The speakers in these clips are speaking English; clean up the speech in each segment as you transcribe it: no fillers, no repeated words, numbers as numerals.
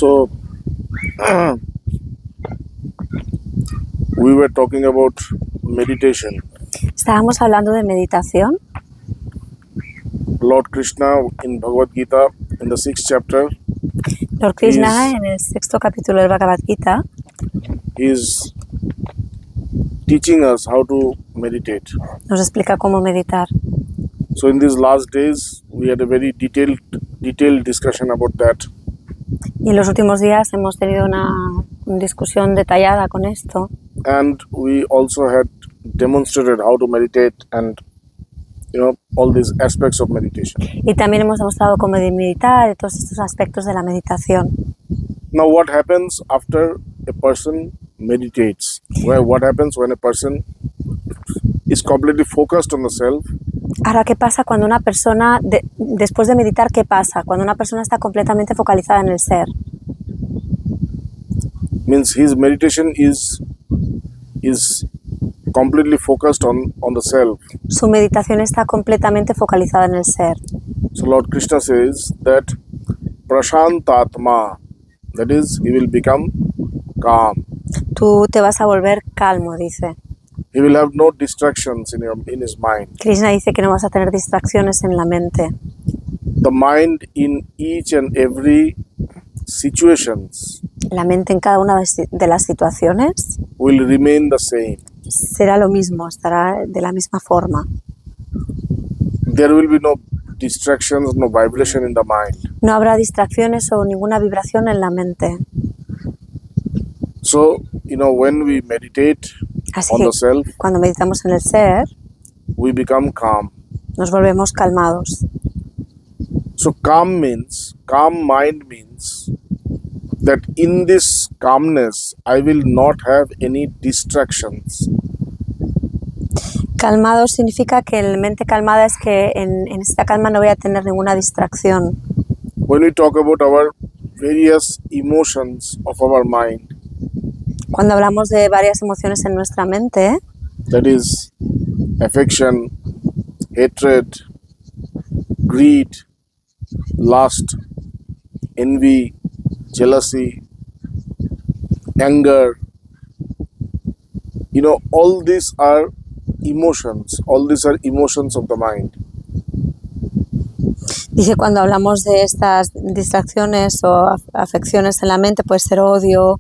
So, we were talking about meditation. Estábamos hablando de meditación. Lord Krishna in Bhagavad Gita, in the 6th chapter, Lord Krishna, Is- en el 6º capítulo del Bhagavad Gita, is teaching us how to meditate. nos explica cómo meditar. So, in these last days, we had a very detailed discussion about that. Y en los últimos días hemos tenido una discusión detallada con esto. And we also had demonstrated how to meditate and, all these aspects of meditation. Y también hemos demostrado cómo meditar y todos estos aspectos de la meditación. Now, what happens after a person meditates? Well, what happens when a person is completely focused on the self? Ahora, ¿qué pasa cuando una persona, después de meditar, qué pasa? Cuando una persona está completamente focalizada en el ser. Means his meditation is completely focused on the self. Su meditación está completamente focalizada en el ser. So Lord Krishna says that prashantatma, that is, he will become calm. Tú te vas a volver calmo, dice. He will have no distractions in his mind. Krishna dice que no vas a tener distracciones en la mente. The mind in each and every situations La mente en cada una de las situaciones will remain the same. será lo mismo, estará de la misma forma. There will be no distractions, no vibration in the mind. No habrá distracciones o ninguna vibración en la mente. So, when we meditate Así on que the self, cuando meditamos en el ser, we become calm. nos volvemos calmados. So calm mind means that in this calmness, I will not have any distractions. Calmado significa que la mente calmada es que en esta calma no voy a tener ninguna distracción. When we talk about our various emotions of our mind, Cuando hablamos de varias emociones en nuestra mente, that is affection, hatred, greed, lust, envy, jealousy, anger, all these are emotions. All these are emotions of the mind. dice cuando hablamos de estas distracciones o afecciones en la mente, puede ser odio,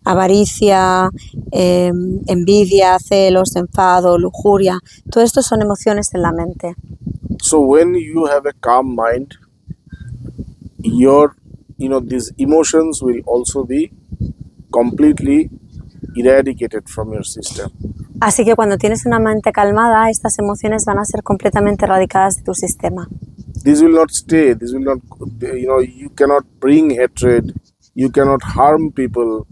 avaricia, envidia, celos, enfado, lujuria. Todo esto son emociones en la mente. So when you have a calm mind, these emotions will also be completely eradicated from your system. Así que cuando tienes una mente calmada, estas emociones van a ser completamente erradicadas de tu sistema. This will not stay. This will not, you cannot bring hatred. You cannot harm people.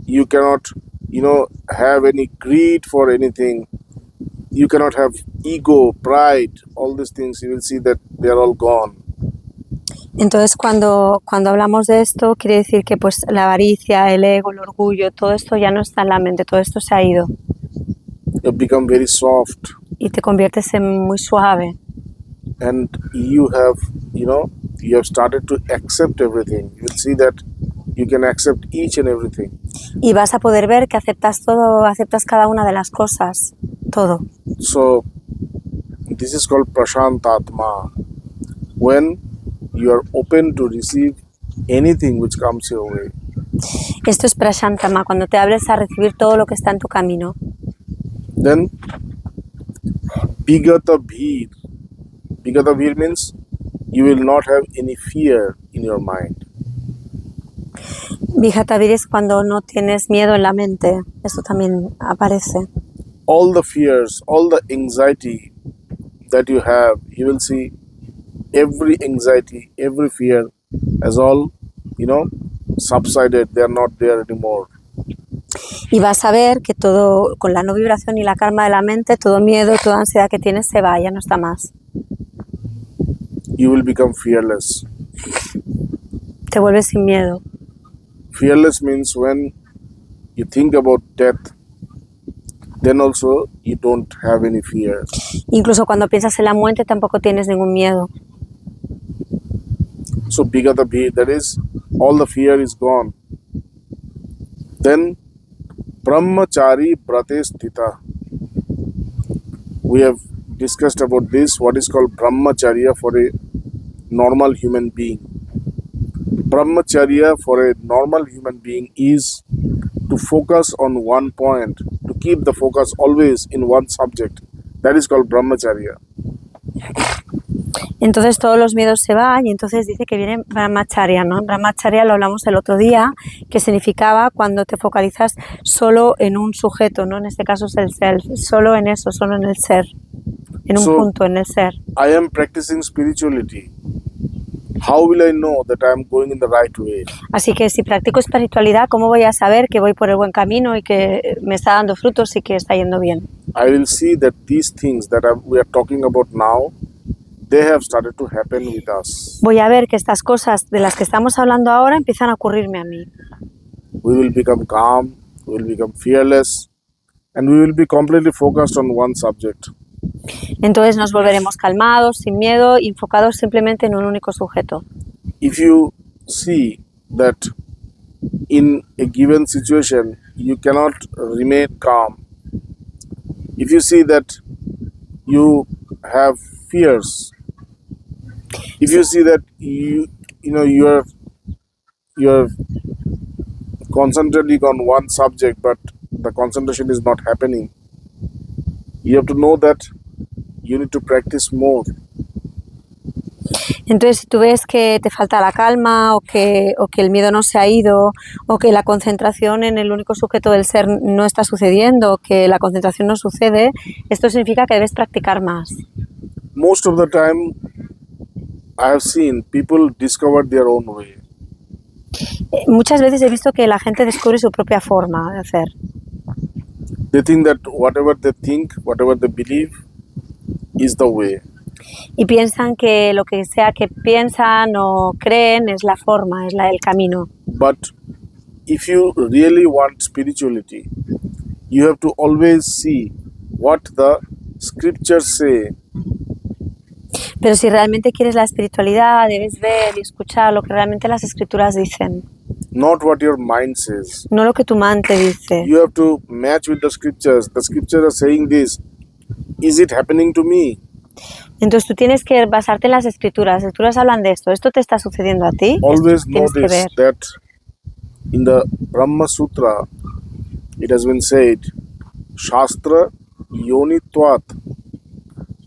You cannot, have any greed for anything. You cannot have ego, pride, all these things. You will see that they are all gone. Entonces, cuando hablamos de esto, quiere decir que pues la avaricia, el ego, el orgullo, todo esto ya no está en la mente, todo esto se ha ido. You become very soft. Y te conviertes en muy suave. And you have started to accept everything. You will see that you can accept each and everything. Y vas a poder ver que aceptas todo, aceptas cada una de las cosas, todo. So, this is called prashantatma. When you are open to receive anything which comes your way. Esto es prashantama, cuando te abres a recibir todo lo que está en tu camino. Then, bigata bhir. Bigata bhir means you will not have any fear in your mind. Vijatavir es cuando no tienes miedo en la mente. Esto también aparece. All the fears, all the anxiety that you have, you will see every anxiety, every fear has all, subsided. They are not there anymore. Y vas a ver que todo, con la no vibración y la calma de la mente, todo miedo, toda ansiedad que tienes se va, ya no está más. You will become fearless. Te vuelves sin miedo. Fearless means when you think about death, then also you don't have any fear. Incluso cuando piensas en la muerte tampoco tienes ningún miedo. So Bigata Bhir, that is, all the fear is gone, then brahmachari brate sthita. We have discussed about this, what is called brahmacharya for a normal human being. Brahmacharya for a normal human being is to focus on one point, to keep the focus always in one subject. That is called brahmacharya. Entonces todos los miedos se van y entonces dice que viene Brahmacharya, ¿no? Brahmacharya lo hablamos el otro día, que significaba cuando te focalizas solo en un sujeto, ¿no? En este caso es el self, solo en eso, solo en el ser, en un punto, en el ser. I am practicing spirituality. How will I know that I am going in the right way? Así que si practico espiritualidad, ¿cómo voy a saber que voy por el buen camino y que me está dando frutos y que está yendo bien? I will see that these things that we are talking about now, they have started to happen with us. Voy a ver que estas cosas de las que estamos hablando ahora empiezan a ocurrirme a mí. We will become calm, we will become fearless, and we will be completely focused on one subject. Entonces nos volveremos calmados, sin miedo, enfocados simplemente en un único sujeto. If you see that in a given situation you cannot remain calm, if you see that you have fears, if you see that you're concentrating on one subject but the concentration is not happening, you have to know that you need to practice more. Entonces, si tú ves que te falta la calma o que el miedo no se ha ido o que la concentración en el único sujeto del ser no está sucediendo o que la concentración no sucede, esto significa que debes practicar más. Most of the time, I have seen people discover their own way. Muchas veces he visto que la gente descubre su propia forma de hacer. They think that whatever they think, whatever they believe, is the way. Y piensan que lo que sea que piensan o creen es la forma, es el camino. But if you really want spirituality, you have to always see what the scriptures say. Pero si realmente quieres la espiritualidad, debes ver y escuchar lo que realmente las escrituras dicen. Not what your mind says. No lo que tu mente dice. You have to match with the scriptures. The scriptures are saying this. Is it happening to me? Entonces tú tienes que basarte en las escrituras. Las escrituras hablan de esto. ¿Esto te está sucediendo a ti? Always Tienes que notice ver. that in the Brahma Sutra, it has been said, Shastra Yonitvat.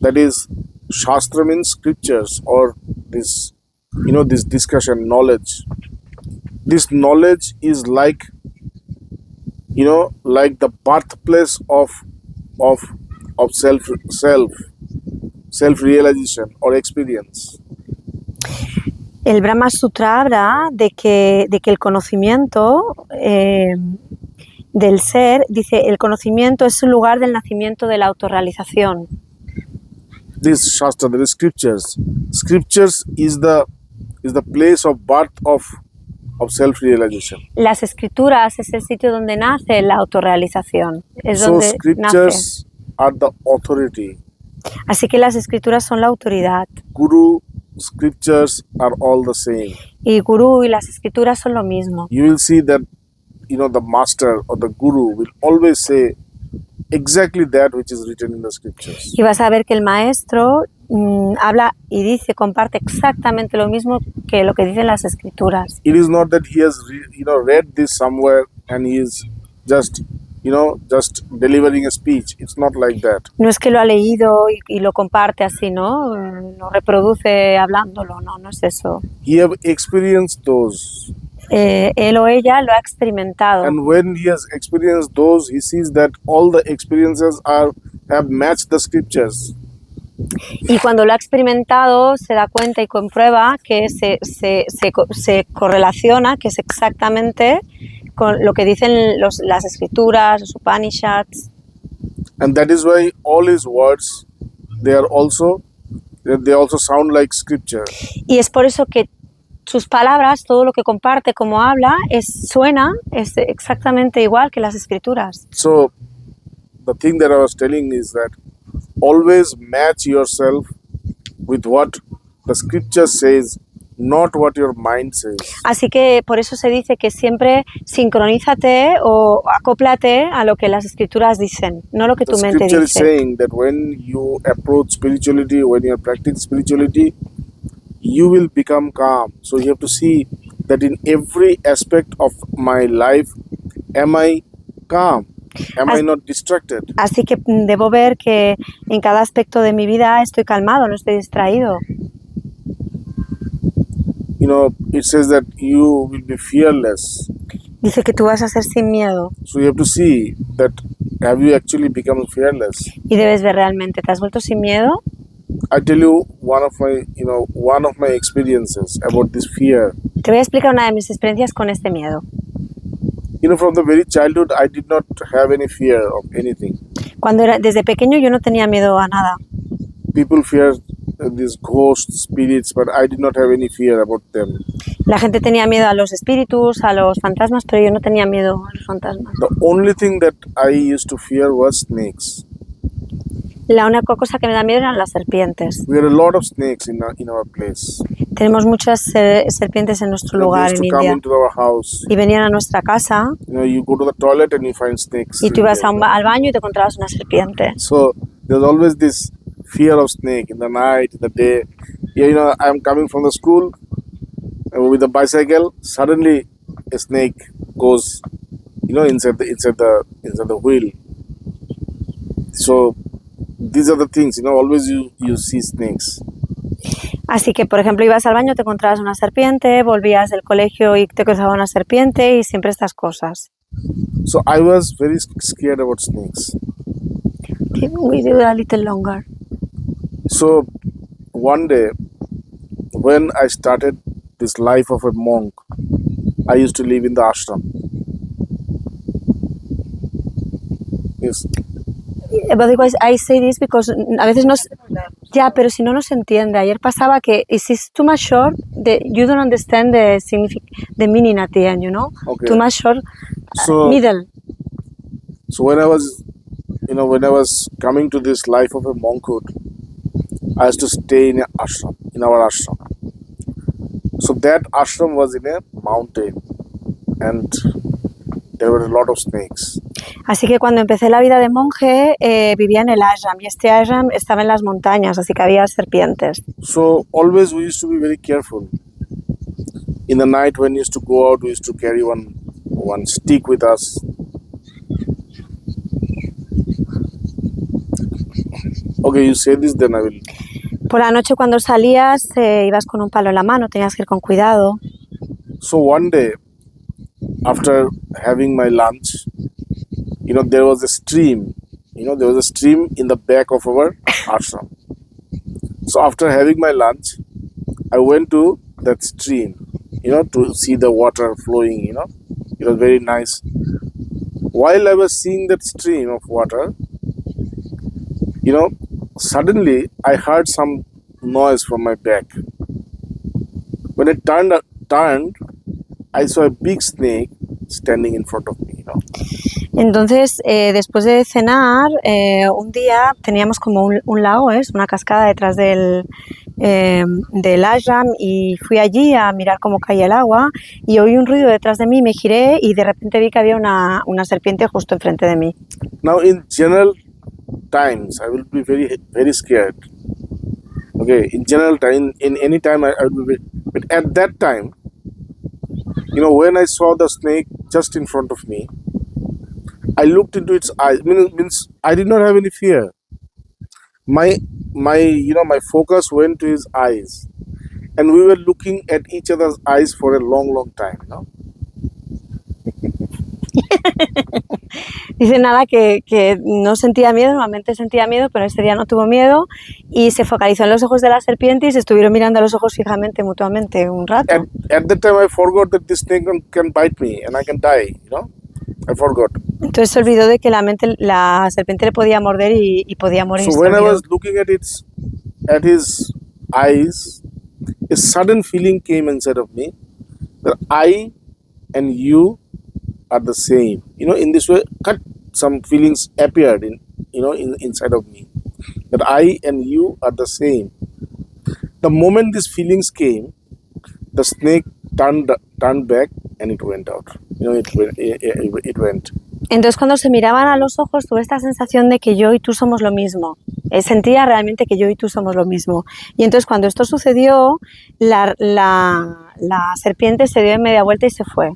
That is, Shastra means scriptures or this discussion, knowledge. This knowledge is like the birthplace of self-realization or experience. El Brahma Sutra habla de que el conocimiento del ser, dice, el conocimiento es el lugar del nacimiento de la autorrealización. This Shastra, there is scriptures. Scriptures is the place of birth of self-realization. Las escrituras es el sitio donde nace la autorrealización. Es So donde scriptures are the authority. Así que las escrituras son la autoridad. Guru, scriptures are all the same. Y Gurú y las escrituras son lo mismo. You will see that the master or the guru will always say exactly that which is written in the scriptures. Y vas a ver que el maestro habla y dice, comparte exactamente lo mismo que lo que dicen las escrituras. It is not that he has read this somewhere and he is just delivering a speech. It's not like that. No es que lo ha leído y lo comparte así, ¿no? Lo reproduce hablándolo, no es eso. He have experienced those. Él o ella lo ha experimentado. And when he has experienced those, he sees that all the experiences have matched the scriptures. Y cuando lo ha experimentado, se da cuenta y comprueba que se correlaciona, que es exactamente con lo que dicen las escrituras, los Upanishads. And that is why all his words, they also sound like scripture. Y es por eso que sus palabras, todo lo que comparte, como habla, suena exactamente igual que las escrituras. So, the thing that I was telling is that always match yourself with what the scripture says not what your mind says. Así que por eso se dice que siempre sincronízate o acóplate a lo que las escrituras dicen, no lo que The tu mente scripture is dice. saying that when you approach spirituality, when you practice spirituality, you will become calm. So you have to see that in every aspect of my life, am I calm? Am I As- not distracted? Así que debo ver que en cada aspecto de mi vida estoy calmado, no estoy distraído. You know, it says that you will be fearless. Dice que tú vas a ser sin miedo So you have to see that have you actually become fearless? y debes ver realmente, ¿te has vuelto sin miedo? I tell you one of my experiences about this fear. Te voy a explicar una de mis experiencias con este miedo. You know, from the very childhood, I did not have any fear of anything. Desde pequeño yo no tenía miedo a nada. People fear these ghost spirits, but I did not have any fear about them. La gente tenía miedo a los espíritus, a los fantasmas, pero yo no tenía miedo a los fantasmas. The only thing that I used to fear was snakes. La única cosa que me da miedo eran las serpientes. We had a lot of snakes in our place. Tenemos muchas serpientes en nuestro They lugar used en to come India. into our house. Y venían a nuestra casa You know, you go to the toilet and you find snakes. y tú ibas there. al baño y te encontrabas una serpiente. So there's always this fear of snake in the night, in the day. You know, I'm coming from the school with a bicycle. Suddenly, a snake goes, you know, inside the wheel. So these are the things. You know, always you see snakes. Así que, por ejemplo, ibas al baño, te encontrabas una serpiente, volvías del colegio y te cruzaba una serpiente y siempre estas cosas. So I was very scared about snakes. Can we do a little longer? So one day, when I started this life of a monk, I used to live in the ashram. Yes. But I say this because a veces nos... Ya, pero si no nos entiende. Ayer pasaba que if it's too much short, you don't understand the meaning at the end, you know? Okay. Too much short, So middle. So when I was coming to this life of a monkhood, I used to stay in our ashram. So that ashram was in a mountain, and there were a lot of snakes. Así que cuando empecé la vida de monje, vivía en el ashram y este ashram estaba en las montañas, así que había serpientes. So always we used to be very careful. In the night when we used to go out, we used to carry one stick with us. Okay, you say this, then I will. Por la noche cuando salías, ibas con un palo en la mano, tenías que ir con cuidado. So one day, after having my lunch, you know, there was a stream. You know, there was a stream in the back of our ashram. So after having my lunch, I went to that stream, you know, to see the water flowing, you know. It was very nice. While I was seeing that stream of water, you know, suddenly I heard some noise from my back. When I turned, I saw a big snake standing in front of me, you know. Entonces, después de cenar, un día teníamos como un lago, una cascada detrás del ashram y fui allí a mirar cómo caía el agua y oí un ruido detrás de mí, me giré y de repente vi que había una serpiente justo enfrente de mí. Now, in general times, I will be very, very scared. Okay, in general time, in any time, I will be. But at that time, you know, when I saw the snake just in front of me, I looked into its eyes. Means I did not have any fear. My focus went to his eyes, and we were looking at each other's eyes for a long, long time. You know. Dice nada que no sentía miedo, normalmente sentía miedo, pero este día no tuvo miedo y se focalizó en los ojos de la serpiente y se estuvieron mirando a los ojos fijamente, mutuamente, un rato. At that time, I forgot that this snake can bite me and I can die. You know, I forgot. Entonces se olvidó de que la serpiente le podía morder y podía morir. So when I was looking at his eyes, a sudden feeling came inside of me that I and you are the same. You know, in this way, some feelings appeared inside of me that I and you are the same. The moment these feelings came, the snake turned back and it went out. It went. Entonces, cuando se miraban a los ojos, tuve esta sensación de que yo y tú somos lo mismo. Sentía realmente que yo y tú somos lo mismo. Y entonces, cuando esto sucedió, la serpiente se dio en media vuelta y se fue.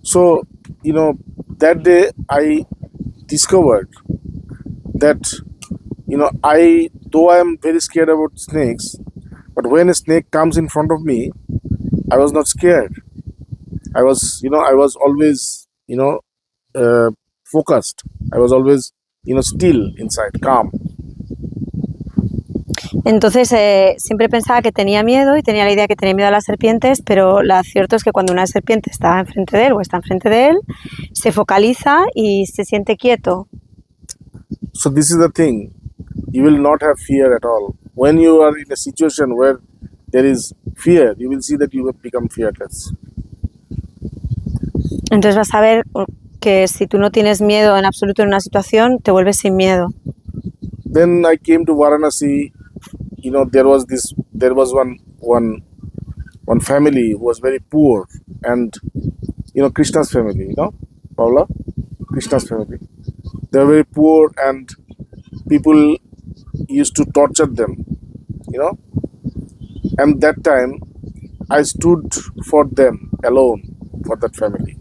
So, that day I discovered that, though I am very scared about snakes, but when a snake comes in front of me, I was not scared. I was always, focused. I was always, still inside, calm. Entonces, siempre pensaba que tenía miedo y tenía la idea que tenía miedo a las serpientes, pero lo cierto es que cuando una serpiente está enfrente de él o está enfrente de él, se focaliza y se siente quieto. So this is the thing. You will not have fear at all. When you are in a situation where there is fear, you will see that you have become fearless. Entonces vas a ver que si tú no tienes miedo en absoluto en una situación, te vuelves sin miedo. Then I came to Varanasi. There was one family who was very poor, and Krishna's family, Paula, Krishna's family. They were very poor, and people used to torture them, And that time, I stood for them alone, for that family.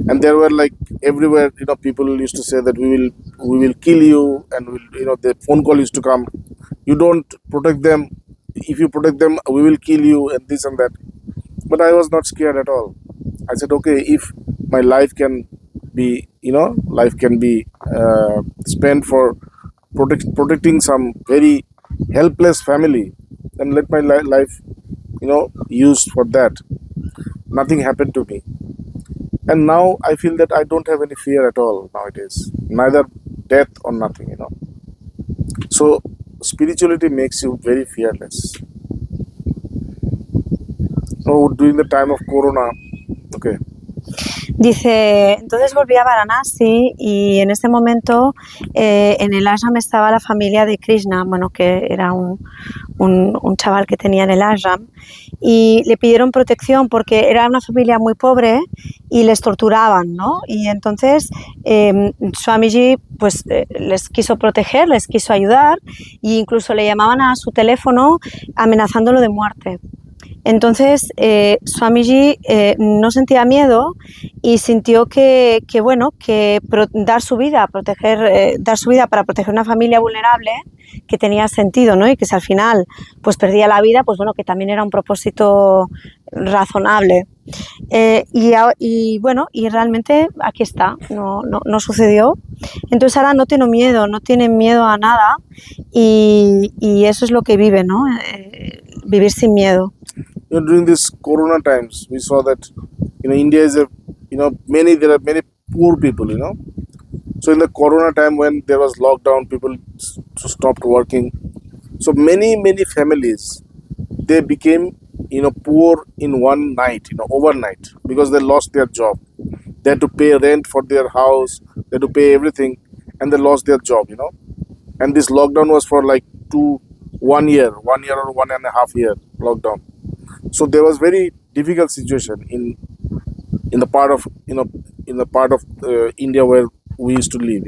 And there were like everywhere, people used to say that we will kill you, and the phone call used to come. You don't protect them. If you protect them, we will kill you, and this and that. But I was not scared at all. I said, okay, if my life can be, spent for protecting some very helpless family, then let my life, used for that. Nothing happened to me. And now I feel that I don't have any fear at all nowadays, neither death or nothing, So spirituality makes you very fearless. During the time of Corona, okay. Dice, entonces volví a Varanasi y en ese momento en el ashram estaba la familia de Krishna, que era un chaval que tenía en el ashram, y le pidieron protección porque era una familia muy pobre y les torturaban, ¿no? Y entonces Swamiji pues les quiso proteger, les quiso ayudar e incluso le llamaban a su teléfono amenazándolo de muerte. Entonces Swamiji no sentía miedo y sintió que dar su vida para proteger una familia vulnerable que tenía sentido, ¿no? Y que si al final pues perdía la vida, pues que también era un propósito razonable. Y realmente aquí está, no sucedió. Entonces ahora no tienen miedo a nada y eso es lo que vive, ¿no? Vivir sin miedo. During this Corona times, we saw that India is there are many poor people, So in the Corona time when there was lockdown, people stopped working. So many families, they became poor in one night, overnight, because they lost their job. They had to pay rent for their house, they had to pay everything, and they lost their job, And this lockdown was for like 1 year or 1.5 year lockdown. So there was very difficult situation in the part of India where we used to live,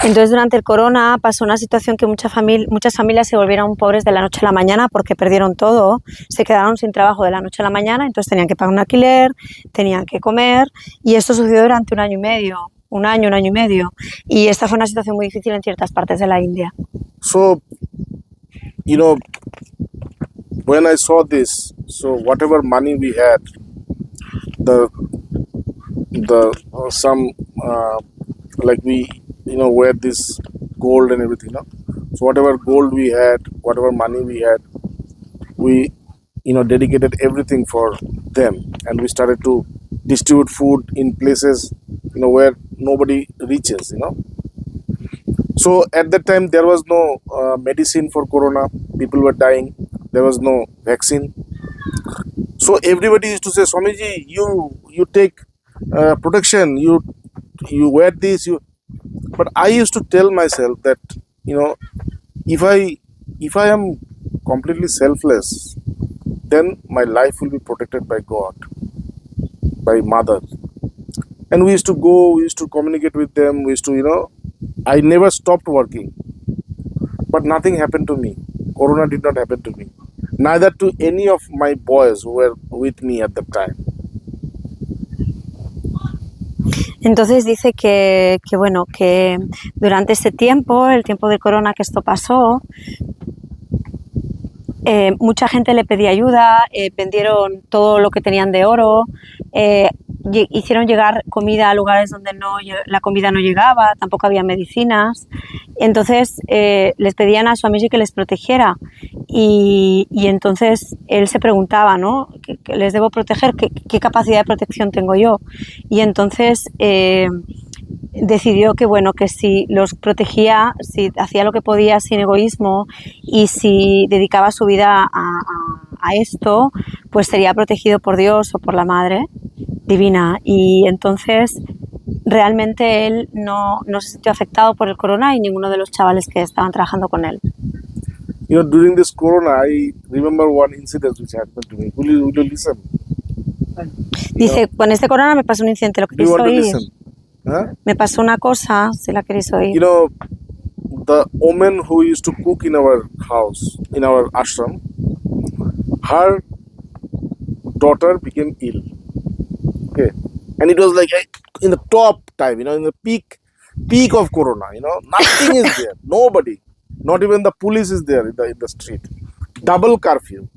Entonces durante el corona pasó una situación que muchas familias se volvieron pobres de la noche a la mañana porque perdieron todo, se quedaron sin trabajo de la noche a la mañana, entonces tenían que pagar un alquiler, tenían que comer y esto sucedió durante un año y medio y esta fue una situación muy difícil en ciertas partes de la India. So, when I saw this, so whatever money we had, we wear this gold and everything, So whatever gold we had, whatever money we had, we dedicated everything for them, and we started to distribute food in places where nobody reaches, So at that time there was no medicine for Corona. People were dying. There was no vaccine. So everybody used to say, Swamiji, you take protection. You wear this. But I used to tell myself that if I am completely selfless, then my life will be protected by God, by mother. And we used to go, we used to communicate with them, we used to, I never stopped working. But nothing happened to me. Corona did not happen to me. Neither to any of my boys who were with me at the time. Entonces dice que bueno, que durante ese tiempo, el tiempo de corona que esto pasó, mucha gente le pedía ayuda, vendieron todo lo que tenían de oro, hicieron llegar comida a lugares donde la comida no llegaba, tampoco había medicinas. Entonces les pedían a Swamiji que les protegiera y entonces él se preguntaba, ¿no? ¿Qué les debo proteger? ¿Qué capacidad de protección tengo yo? Y entonces decidió que bueno, que si los protegía, si hacía lo que podía sin egoísmo y si dedicaba su vida a esto, pues sería protegido por Dios o por la Madre Divina. Y entonces realmente él no se sintió afectado por el corona y ninguno de los chavales que estaban trabajando con él. During this corona, I remember one incident which happened to me. Will you listen? Dice, con este corona me pasó un incidente, ¿lo Do you queréis want to oír? listen? Huh? Me pasó una cosa, si la queréis oír. The woman who used to cook in our house, in our ashram, her daughter became ill. Okay, and it was like in the top time, in the peak of corona. Nothing is there, nobody, not even the police is there in the street. Double curfew.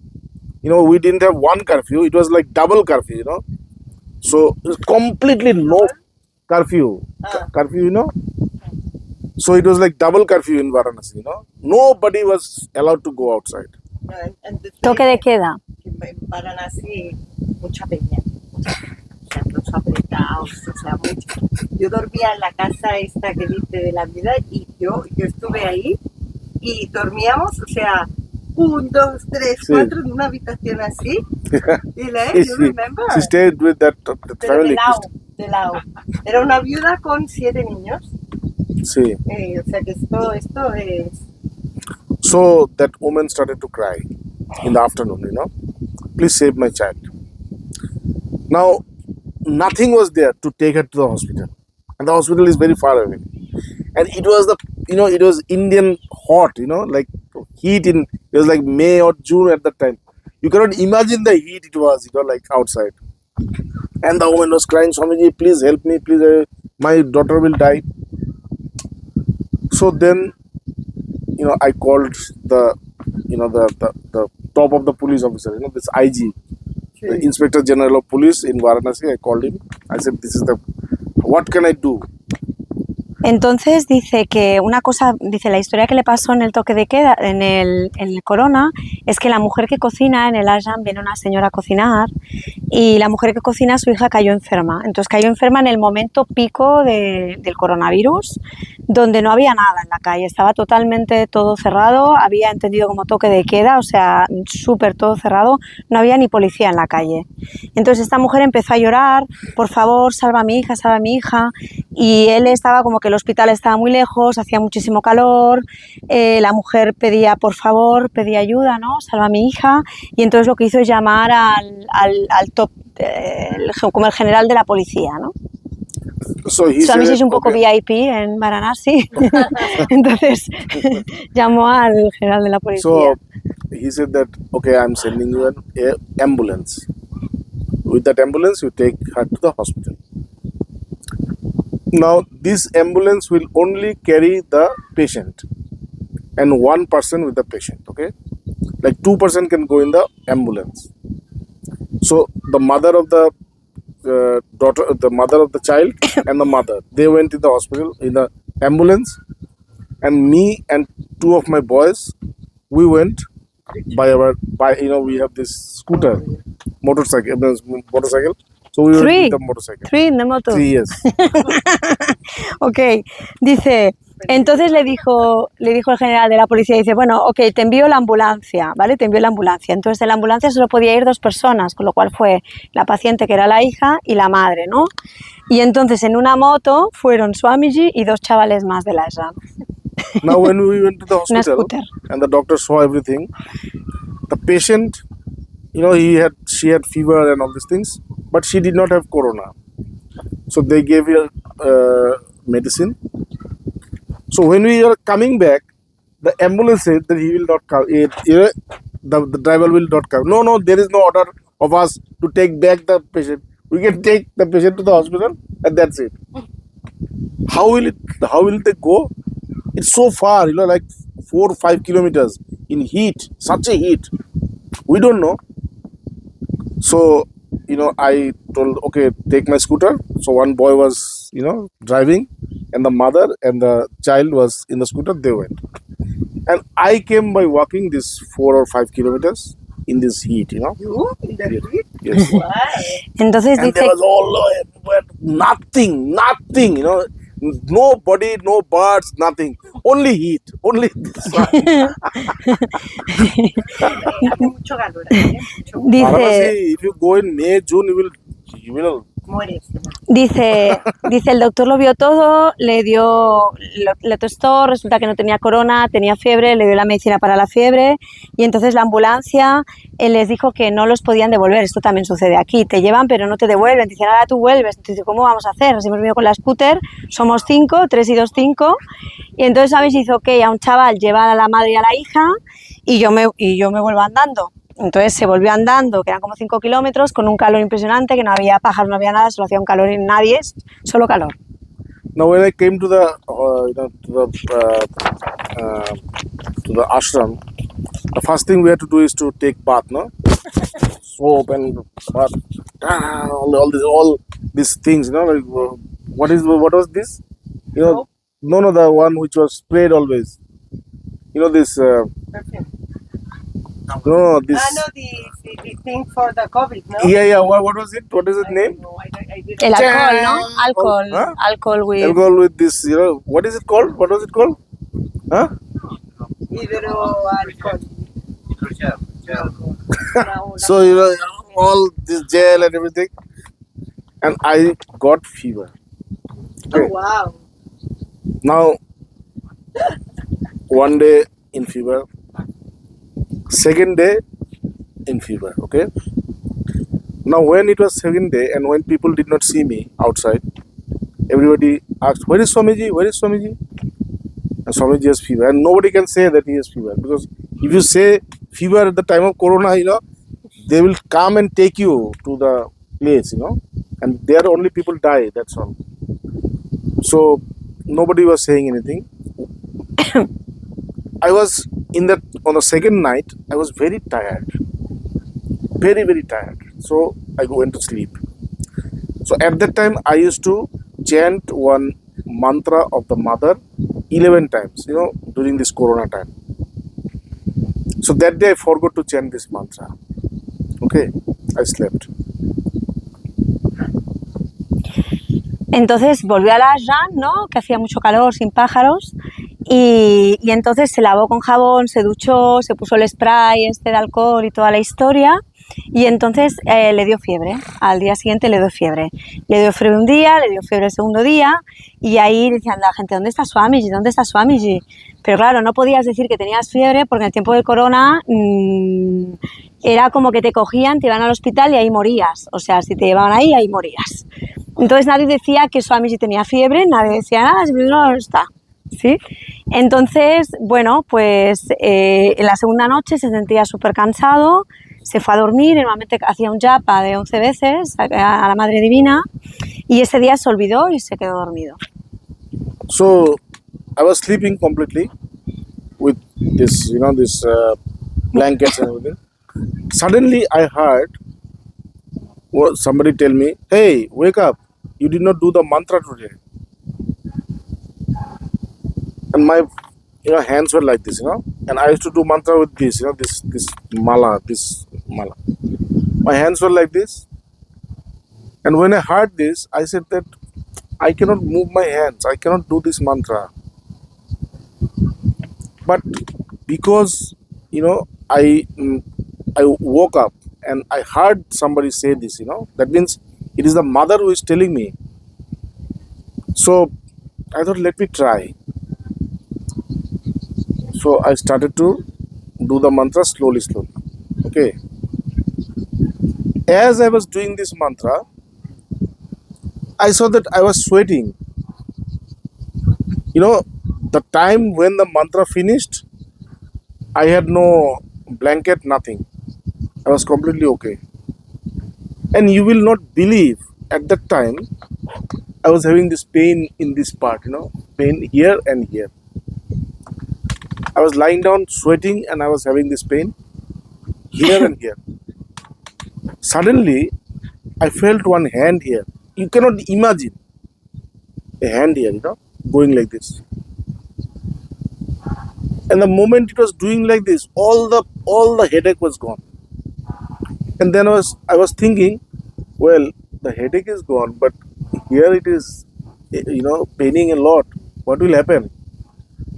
We didn't have one curfew; it was like double curfew. So it's completely no curfew. Curfew, So it was like double curfew in Varanasi. Nobody was allowed to go outside. Toque de queda. En Varanasi, mucha peña. Los apretados, mucho. Yo dormía en la casa esta que dice de la vida y yo estuve ahí y dormíamos, 1, 2, 3, 4 en una habitación así. Y you remember? She stayed with that Pero family. de lado. Era una viuda con 7 niños. Sí. Que esto es... So that woman started to cry in the afternoon, please save my child. Now, nothing was there to take her to the hospital. And the hospital is very far away. And it was it was Indian hot, like heat it was like May or June at that time. You cannot imagine the heat it was, like outside. And the woman was crying, Swamiji, please help me, please, my daughter will die. So then, I called the top of the police officer, this IG, the Inspector General of Police in Varanasi. I called him. I said, what can I do? Entonces dice que una cosa, la historia que le pasó en el toque de queda, en el corona, es que la mujer que cocina en el ashram, viene una señora a cocinar y la mujer que cocina, su hija cayó enferma. Entonces cayó enferma en el momento pico del coronavirus, donde no había nada en la calle, estaba totalmente todo cerrado, había entendido como toque de queda, súper todo cerrado, no había ni policía en la calle. Entonces esta mujer empezó a llorar, por favor, salva a mi hija, y él estaba como que el hospital estaba muy lejos, hacía muchísimo calor, la mujer pedía, por favor, pedía ayuda, ¿no? Salva a mi hija, y entonces lo que hizo es llamar al top, como el general de la policía, ¿no? Swamiji es un poco VIP en Varanasi, entonces llamó al general de la policía. So he said that, okay, I'm sending you an ambulance. With that ambulance, you take her to the hospital. Now, this ambulance will only carry the patient and one person with the patient, okay? Like 2% can go in the ambulance. So the mother of the the mother of the child and the mother, they went to the hospital in the ambulance, and me and 2 of my boys, we went by we have this motorcycle. So we went with the motorcycle. 3 in the motor. 3 years. Ok, dice, entonces le dijo el general de la policía, dice, bueno, ok, te envío la ambulancia, ¿vale? Te envío la ambulancia. Entonces de la ambulancia solo podía ir 2 personas, con lo cual fue la paciente, que era la hija, y la madre, ¿no? Y entonces en una moto fueron Swamiji y 2 chavales más de la ashram. Now when we went to the Una hospital scooter. and the doctor saw everything, the patient, she had fever and all these things, but she did not have corona. So they gave her medicine. So when we are coming back, the ambulance said that he will not come. The driver will not come. No, there is no order of us to take back the patient. We can take the patient to the hospital, and that's it. How will it? How will they go? It's so far, like 4 or 5 kilometers in heat, such a heat. We don't know. So, I told, okay, take my scooter. So one boy was, driving, and the mother and the child was in the scooter. They went, and I came by walking this 4 or 5 kilometers in this heat. You in the Yes. heat? Yes. Why? Entonces And there dice, was all everywhere, nothing, nobody, no birds, nothing, only heat, only this one. Hace mucho calor aquí, mucho calor. dice, Varanasi, if you go in May, June, you will Mueres. dice el doctor lo vio todo, le testó, resulta que no tenía corona, tenía fiebre, le dio la medicina para la fiebre y entonces la ambulancia les dijo que no los podían devolver. Esto también sucede aquí, te llevan pero no te devuelven, dicen ahora tú vuelves, entonces ¿cómo vamos a hacer? Nos hemos venido con la scooter, somos 5, 3 y 2, 5 y entonces sabes hizo que a un chaval lleva a la madre y a la hija y yo me vuelvo andando. Entonces se volvió andando, que eran como 5 kilómetros, con un calor impresionante, que no había pájaros, no había nada, solo hacía un calor en nadie, solo calor. Now when I came to the to the ashram, the first thing we had to do is to take bath, no? Soap and bath, all these things, like what was this? Soap? No, the one which was sprayed always. This. Perfume. No, this. No, the thing for the COVID, no? Yeah. What was it? What is its name? No, I didn't. El alcohol, ¿no? Alcohol, Huh? alcohol with... Alcohol with this, what is it called? What was it called? Huh? Hidroalcohol. So, all this gel and everything. And I got fever. Oh, wow. Now, one day in fever, second day in fever, okay? Now, when it was second day and when people did not see me outside, everybody asked, where is Swamiji? Where is Swamiji? And Swamiji has fever. And nobody can say that he has fever. Because if you say fever at the time of Corona, they will come and take you to the place, and there only people die, that's all. So, nobody was saying anything. I was on the second night, I was very tired. Very, very tired. So, I went to sleep. So, at that time, I used to chant one mantra of the mother 11 times, during this Corona time. So, that day I forgot to chant this mantra. Okay, I slept. Entonces volvió al ashram, ¿no? Que hacía mucho calor, sin pájaros, y entonces se lavó con jabón, se duchó, se puso el spray de alcohol y toda la historia, y entonces le dio fiebre. Al día siguiente le dio fiebre. Le dio fiebre un día, le dio fiebre el segundo día, y ahí decían la gente, ¿dónde está Swamiji? ¿Dónde está Swamiji? Pero claro, no podías decir que tenías fiebre porque en el tiempo de corona era como que te cogían, te iban al hospital y ahí morías. O sea, si te llevaban ahí morías. Entonces nadie decía que Swamiji tenía fiebre, nadie decía nada, no está. ¿Sí? Entonces, bueno, pues en la segunda noche se sentía súper cansado, se fue a dormir, normalmente hacía un japa de 11 veces a la Madre Divina y ese día se olvidó y se quedó dormido. So, I was sleeping completely with this, blankets and everything. Suddenly, I heard somebody tell me, "Hey, wake up! You did not do the mantra today." And my, hands were like this, and I used to do mantra with this, this mala. My hands were like this, and when I heard this, I said that I cannot move my hands. I cannot do this mantra. But because I woke up and I heard somebody say this, that means it is the mother who is telling me. So I thought, let me try. So I started to do the mantra slowly. Okay. As I was doing this mantra, I saw that I was sweating. You know, the time when the mantra finished, I had no blanket, nothing. I was completely okay. And you will not believe, at that time, I was having this pain in this part, pain here and here. I was lying down, sweating, and I was having this pain here and here. Suddenly, I felt one hand here. You cannot imagine a hand here, going like this. And the moment it was doing like this, all the headache was gone. And then I was thinking, well, the headache is gone, but here it is, paining a lot. What will happen?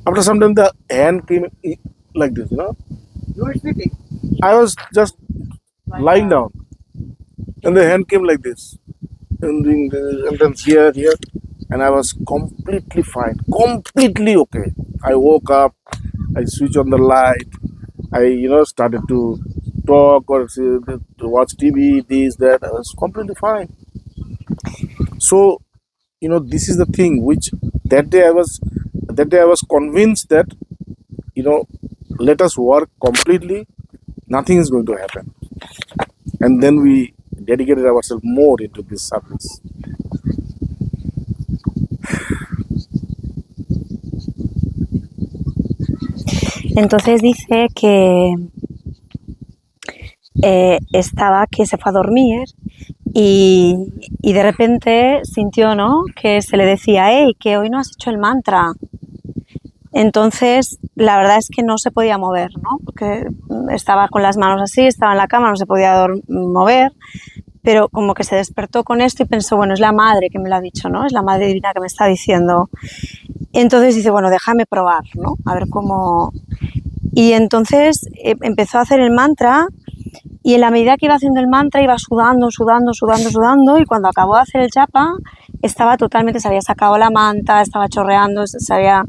After some time, the hand came like this, You were sleeping. I was just lying down, and the hand came like this, and then here, and I was completely fine, completely okay. I woke up, I switched on the light, I started to talk or to watch TV, this, that. I was completely fine. So, this is the thing which that day I was convinced that, let us work completely, nothing is going to happen. And then we dedicated ourselves more into this service. Entonces dice que que se fue a dormir y de repente sintió, ¿no?, que se le decía, hey, que hoy no has hecho el mantra. Entonces, la verdad es que no se podía mover, ¿no?, porque estaba con las manos así, estaba en la cama, no se podía mover, pero como que se despertó con esto y pensó, bueno, es la madre que me lo ha dicho, ¿no?, es la madre divina que me está diciendo. Entonces dice, bueno, déjame probar, ¿no?, a ver cómo... Y entonces empezó a hacer el mantra. Y en la medida que iba haciendo el mantra iba sudando y cuando acabó de hacer el japa estaba totalmente, se había sacado la manta, estaba chorreando, estaba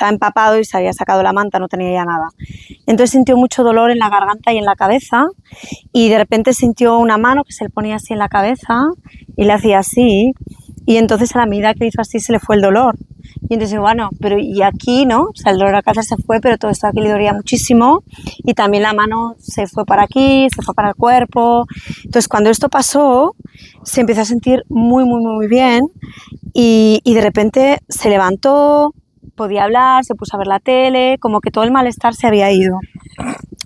empapado y se había sacado la manta, no tenía ya nada. Entonces sintió mucho dolor en la garganta y en la cabeza y de repente sintió una mano que se le ponía así en la cabeza y le hacía así y entonces a la medida que hizo así se le fue el dolor. Y entonces, bueno, pero y aquí, ¿no? O sea, el dolor a la cabeza se fue, pero todo esto aquí le dolía muchísimo y también la mano se fue para aquí, se fue para el cuerpo. Entonces, cuando esto pasó, se empezó a sentir muy bien y de repente se levantó, podía hablar, se puso a ver la tele, como que todo el malestar se había ido.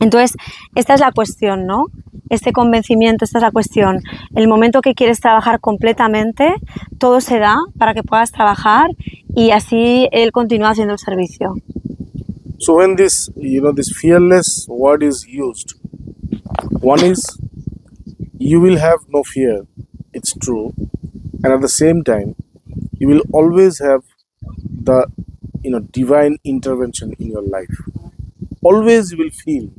Entonces, esta es la cuestión, ¿no? Este convencimiento, esta es la cuestión. El momento que quieres trabajar completamente, todo se da para que puedas trabajar y así él continúa haciendo el servicio. So when this fearless word is used, one is you will have no fear, it's true, and at the same time, you will always have the divine intervention in your life. Always you will feel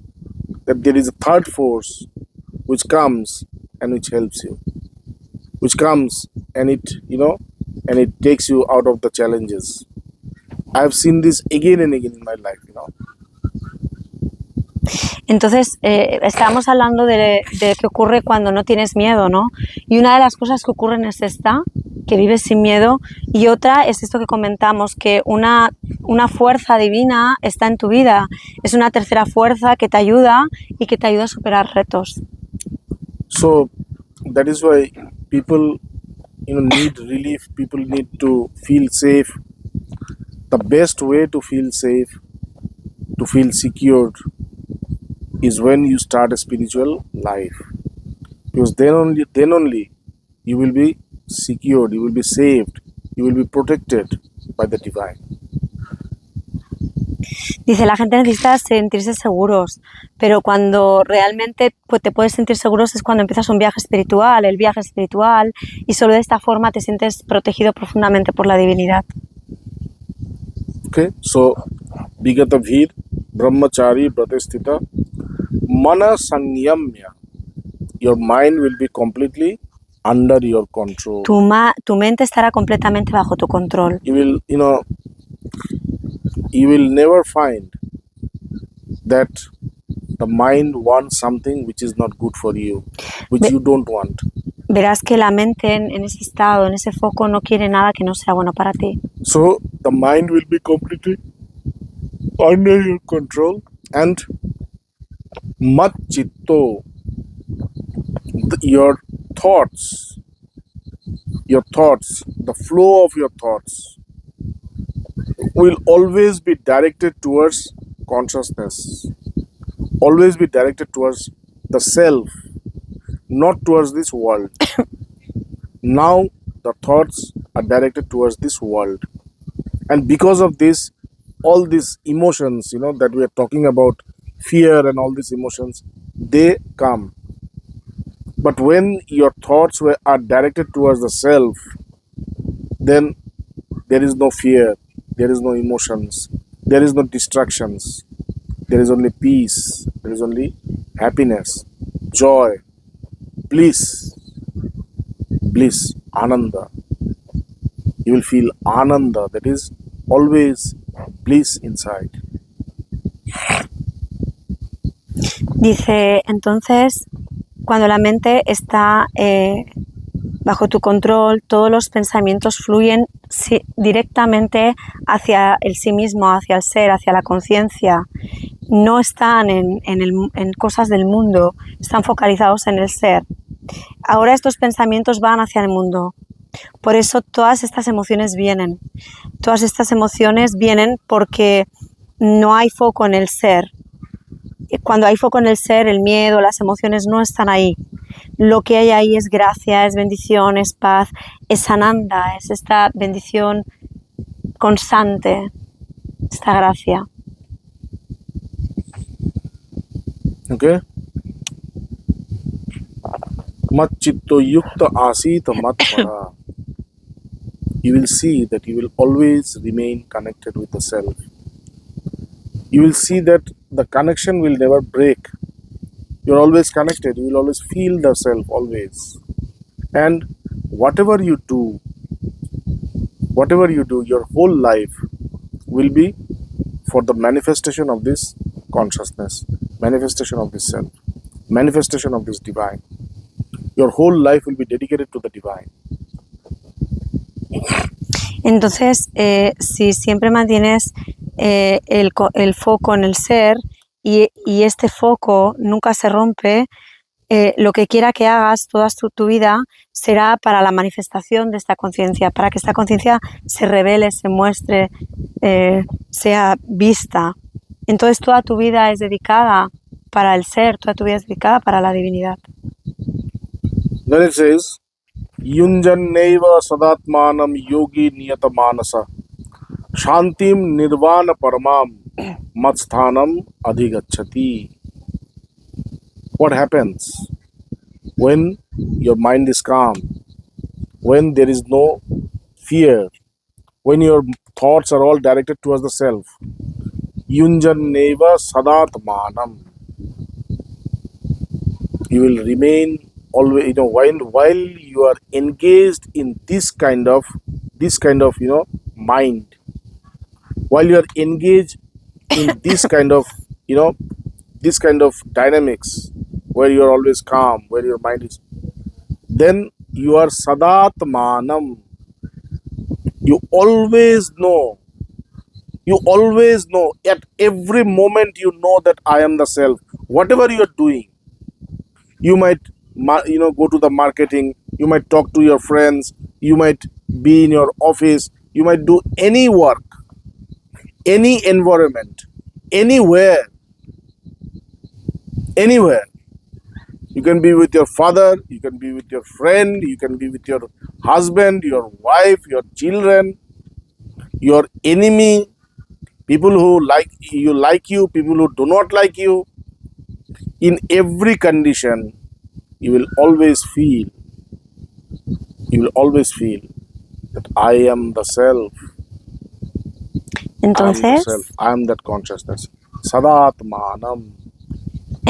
that there is a third force which comes and which helps you, which comes and it takes you out of the challenges. I've seen this again and again in my life, Entonces, estábamos hablando de qué ocurre cuando no tienes miedo, ¿no? Y una de las cosas que ocurren es esta, que vives sin miedo, y otra es esto que comentamos, que una fuerza divina está en tu vida, es una tercera fuerza que te ayuda y que te ayuda a superar retos. So that is why people need relief, people need to feel safe. The best way to feel safe, to feel secured, is when you start a spiritual life, because then only you will be secured, you will be saved, you will be protected by the divine. Dice, la gente necesita sentirse seguros, pero cuando realmente te puedes sentir seguros es cuando empiezas un viaje espiritual, y solo de esta forma te sientes protegido profundamente por la divinidad. Okay, so Vigata Bhir Brahmachari Pratistita Mana Sanyamya. Your mind will be completely under your control. Tu mente estará completamente bajo tu control. You will never find that the mind wants something which is not good for you, which Ve- you don't want. Verás que la mente en ese estado, en ese foco, no quiere nada que no sea bueno para ti. So the mind will be completely under your control, and mat chitto, your thoughts, the flow of your thoughts will always be directed towards consciousness, always be directed towards the self, not towards this world. Now the thoughts are directed towards this world, and because of this, all these emotions, that we are talking about, fear and all these emotions, they come. But when your thoughts are directed towards the self, then there is no fear, there is no emotions, there is no distractions, there is only peace, there is only happiness, joy, bliss, ananda. You will feel ananda, that is always bliss inside. Dice, entonces, cuando la mente está bajo tu control, todos los pensamientos fluyen directamente hacia el sí mismo, hacia el ser, hacia la conciencia. No están en cosas del mundo, están focalizados en el ser. Ahora estos pensamientos van hacia el mundo. Por eso todas estas emociones vienen. Todas estas emociones vienen porque no hay foco en el ser. Cuando hay foco en el ser, el miedo, las emociones no están ahí. Lo que hay ahí es gracia, es bendición, es paz, es ananda, es esta bendición constante, esta gracia. Okay? Mat chitto yukta asita mat para. You will see that you will always remain connected with the self. You will see that the connection will never break. You're always connected. You will always feel the self, always. And whatever you do, your whole life will be for the manifestation of this consciousness, manifestation of this self, manifestation of this divine. Your whole life will be dedicated to the divine. Entonces, si siempre mantienes el foco en el ser y este foco nunca se rompe, lo que quiera que hagas toda tu vida será para la manifestación de esta conciencia, para que esta conciencia se revele, se muestre, sea vista. Entonces toda tu vida es dedicada para el ser, toda tu vida es dedicada para la divinidad. Then it says, Yunjanneva sadatmanam yogi niyata manasa shantim nirvana paramam matsthanam adhigacchati. What happens when your mind is calm, when there is no fear, when your thoughts are all directed towards the self? Yunjanneva sadatmanam. You will remain always, while you are engaged in this kind of mind, while you are engaged in this kind of dynamics, where you are always calm, where your mind is, then you are sadatmanam. You always know, at every moment you know that I am the self. Whatever you are doing, you might go to the marketing, you might talk to your friends, you might be in your office, you might do any work, any environment, anywhere. You can be with your father, you can be with your friend, you can be with your husband, your wife, your children, your enemy, people who like you, people who do not like you. In every condition, you will always feel that I am the self. Entonces, I am that consciousness. Sadatmanam.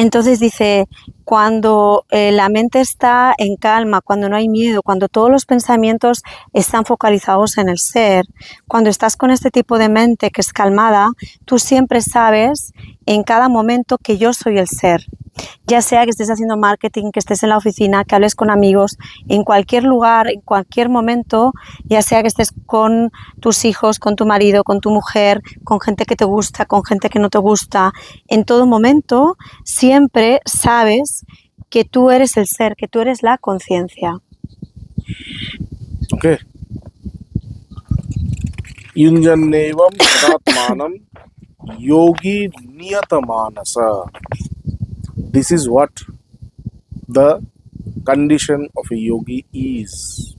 Entonces dice, cuando la mente está en calma, cuando no hay miedo, cuando todos los pensamientos están focalizados en el ser, cuando estás con este tipo de mente que es calmada, tú siempre sabes en cada momento que yo soy el ser. Ya sea que estés haciendo marketing, que estés en la oficina, que hables con amigos, en cualquier lugar, en cualquier momento, ya sea que estés con tus hijos, con tu marido, con tu mujer, con gente que te gusta, con gente que no te gusta, en todo momento siempre sabes que tú eres el ser, que tú eres la conciencia. Okay. Yunjanevam sadatmanam yogi niyatamanasa. This is what the condition of a yogi is.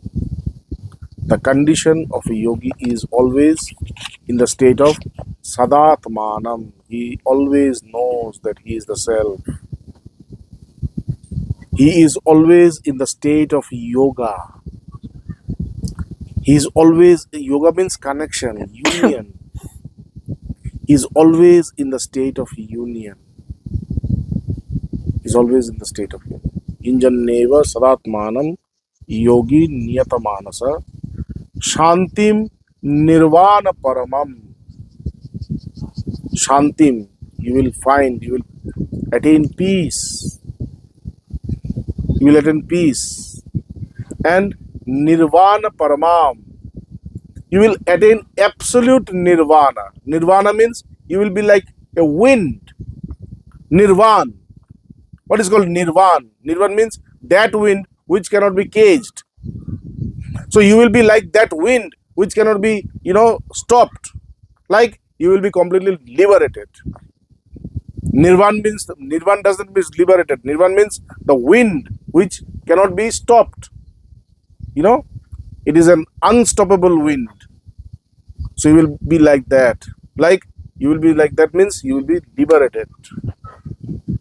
The condition of a yogi is always in the state of sadatmanam. He always knows that he is the self. He is always in the state of yoga. He is always, yoga means connection, union. He is always in the state of union. He is always in the state of union. Injanneva sadatmanam yogi niyatamanasa shantim nirvana paramam. Shantim, you will find, you will attain peace. You will attain peace. And nirvana paramam, you will attain absolute nirvana. Nirvana means you will be like a wind. Nirvan. What is called nirvan? Nirvan means that wind which cannot be caged. So you will be like that wind which cannot be, stopped. Like you will be completely liberated. Nirvan doesn't mean liberated. Nirvan means the wind which cannot be stopped. It is an unstoppable wind. So you will be like that. Like you will be like that means you will be liberated.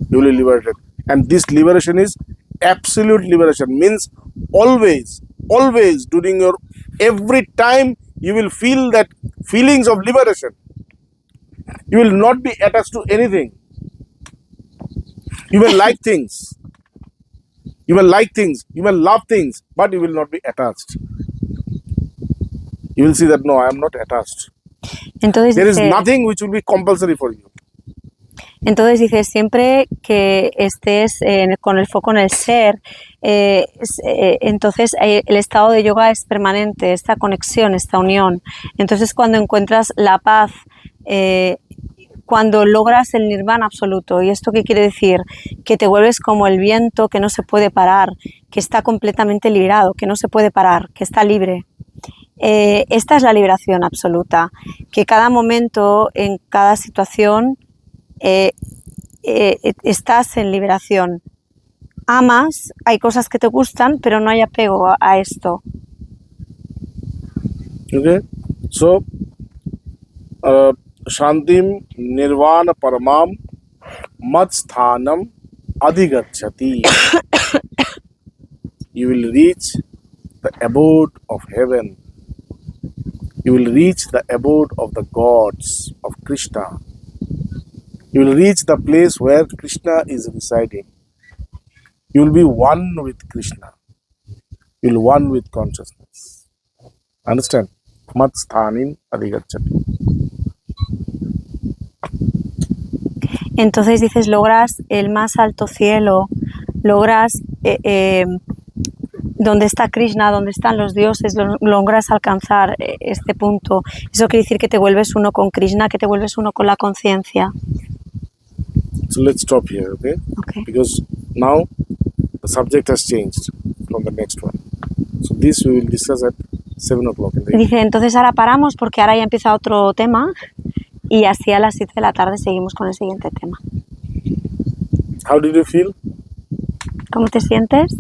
You will be liberated. And this liberation is absolute liberation. Means always during your every time you will feel that feelings of liberation. You will not be attached to anything. You will like things. You will like things. You will love things, but you will not be attached. You will see that no, I am not attached. Entonces There is dice, nothing which will be compulsory for you. Entonces dice, siempre que estés con el foco en el ser, entonces el estado de yoga es permanente, esta conexión, esta unión. Entonces cuando encuentras la paz, cuando logras el nirvana absoluto, ¿y esto qué quiere decir? Que te vuelves como el viento que no se puede parar, que está completamente liberado, que no se puede parar, que está libre. Esta es la liberación absoluta, que cada momento, en cada situación, estás en liberación. Amas, hay cosas que te gustan, pero no hay apego a esto. Okay? So, Shantim Nirvana Paramam Matsthanam Adhigacchati. You will reach the abode of heaven. You will reach the abode of the gods, of Krishna. You will reach the place where Krishna is residing. You will be one with Krishna. You will be one with consciousness. Understand? Matsthanim Adhigacchati. Entonces dices, logras el más alto cielo, logras donde está Krishna, donde están los dioses, logras alcanzar este punto. Eso quiere decir que te vuelves uno con Krishna, que te vuelves uno con la conciencia. So let's stop here, okay? Okay. Because now the subject has changed from the next one. So this we will discuss at 7 o'clock in the evening. Dice, entonces ahora paramos porque ahora ya empieza otro tema y así a las 7 de la tarde seguimos con el siguiente tema. How did you feel? ¿Cómo te sientes?